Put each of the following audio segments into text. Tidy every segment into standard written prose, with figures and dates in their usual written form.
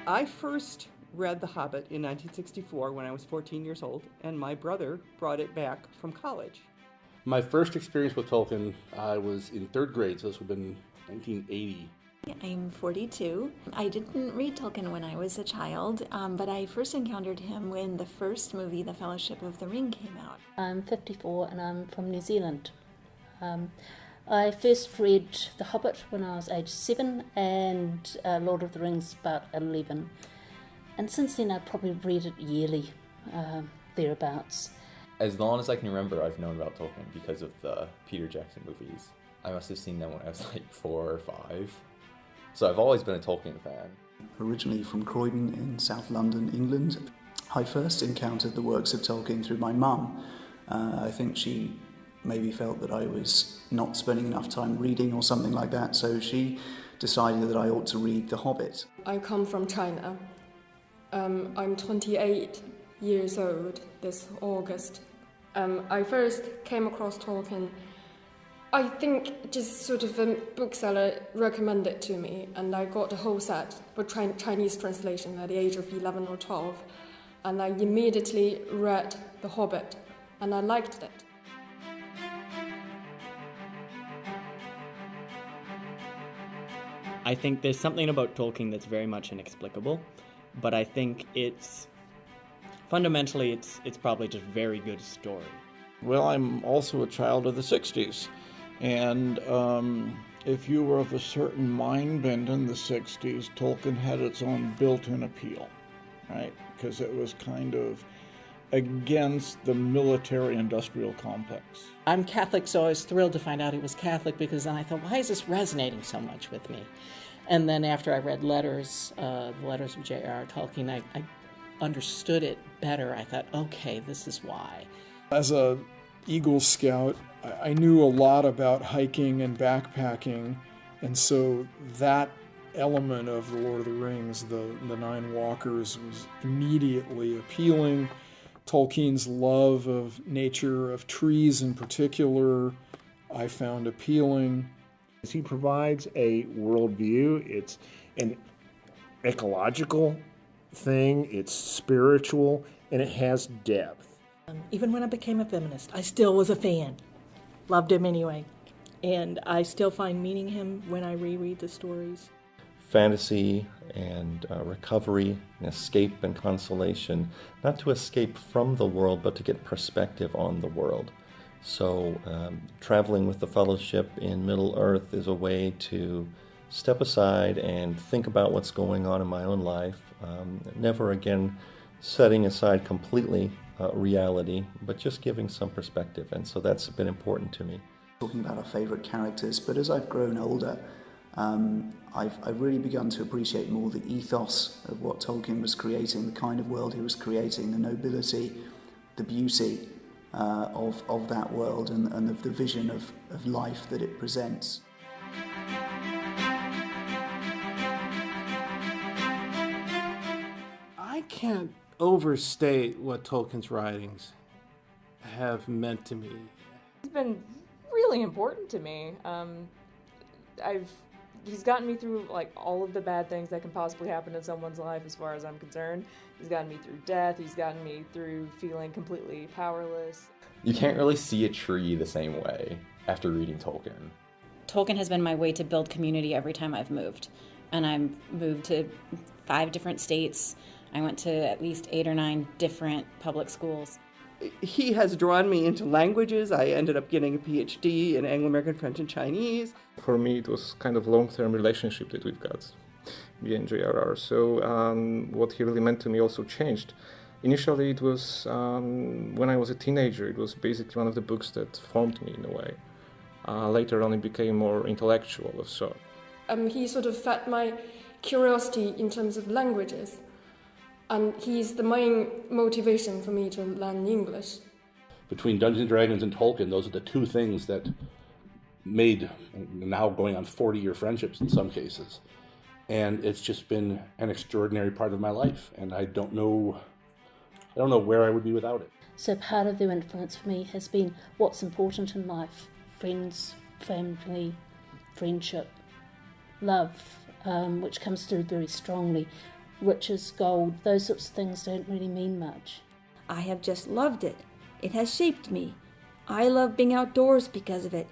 I first read The Hobbit in 1964 when I was 14 years old, and my brother brought it back from college. My first experience with Tolkien, I was in third grade, so this would have been 1980. I'm 42. I didn't read Tolkien when I was a child, but I first encountered him when the first movie, The Fellowship of the Ring, came out. I'm 54 and I'm from New Zealand. I first read The Hobbit when I was age 7 and Lord of the Rings about 11. And since then I've probably read it yearly, thereabouts. As long as I can remember, I've known about Tolkien because of the Peter Jackson movies. I must have seen them when I was like 4 or 5. So I've always been a Tolkien fan. Originally from Croydon in South London, England. I first encountered the works of Tolkien through my mum. I think she maybe felt that I was not spending enough time reading or something like that, so she decided that I ought to read The Hobbit. I come from China. I'm 28 years old this August. I first came across Tolkien, I think just sort of a bookseller recommended it to me, and I got the whole set for Chinese translation at the age of 11 or 12, and I immediately read The Hobbit, and I liked it. I think there's something about Tolkien that's very much inexplicable, but I think fundamentally it's probably just very good story. Well, I'm also a child of the 60s, and if you were of a certain mind bend in the 60s, Tolkien had its own built-in appeal, right? Because it was kind of against the military-industrial complex. I'm Catholic, so I was thrilled to find out he was Catholic, because then I thought, why is this resonating so much with me? And then after I read the letters of J.R.R. Tolkien, I understood it better. I thought, okay, this is why. As a Eagle Scout, I knew a lot about hiking and backpacking, and so that element of The Lord of the Rings, the Nine Walkers, was immediately appealing. Tolkien's love of nature, of trees in particular, I found appealing. He provides a worldview. It's an ecological thing, it's spiritual, and it has depth. Even when I became a feminist, I still was a fan. Loved him anyway. And I still find meaning in him when I reread the stories. Fantasy and recovery, and escape and consolation, not to escape from the world, but to get perspective on the world. So traveling with the Fellowship in Middle-earth is a way to step aside and think about what's going on in my own life, never again setting aside completely reality, but just giving some perspective, and so that's been important to me. Talking about our favourite characters, but as I've grown older, I've really begun to appreciate more the ethos of what Tolkien was creating, the kind of world he was creating, the nobility, the beauty of that world, and of the vision of life that it presents. I can't overstate what Tolkien's writings have meant to me. It's been really important to me. He's gotten me through like all of the bad things that can possibly happen in someone's life as far as I'm concerned. He's gotten me through death, he's gotten me through feeling completely powerless. You can't really see a tree the same way after reading Tolkien. Tolkien has been my way to build community every time I've moved. And I've moved to 5 different states. I went to at least 8 or 9 different public schools. He has drawn me into languages. I ended up getting a PhD in Anglo-American French and Chinese. For me, it was kind of long-term relationship that we've got, me and J.R.R. So what he really meant to me also changed. Initially, it was when I was a teenager. It was basically one of the books that formed me in a way. Later on, it became more intellectual of sort. He sort of fed my curiosity in terms of languages. And he's the main motivation for me to learn English. Between Dungeons & Dragons and Tolkien, those are the two things that made now going on 40-year friendships in some cases. And it's just been an extraordinary part of my life, and I don't know where I would be without it. So part of their influence for me has been what's important in life: friends, family, friendship, love, which comes through very strongly. riches, gold, those sorts of things don't really mean much. I have just loved it. It has shaped me. I love being outdoors because of it.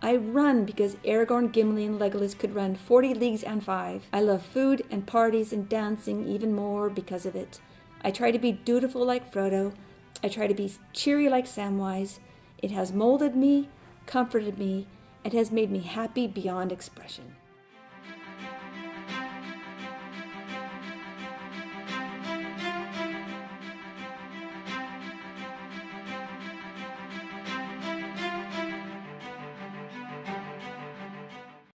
I run because Aragorn, Gimli, and Legolas could run 40 leagues and 5. I love food and parties and dancing even more because of it. I try to be dutiful like Frodo. I try to be cheery like Samwise. It has molded me, comforted me, and has made me happy beyond expression.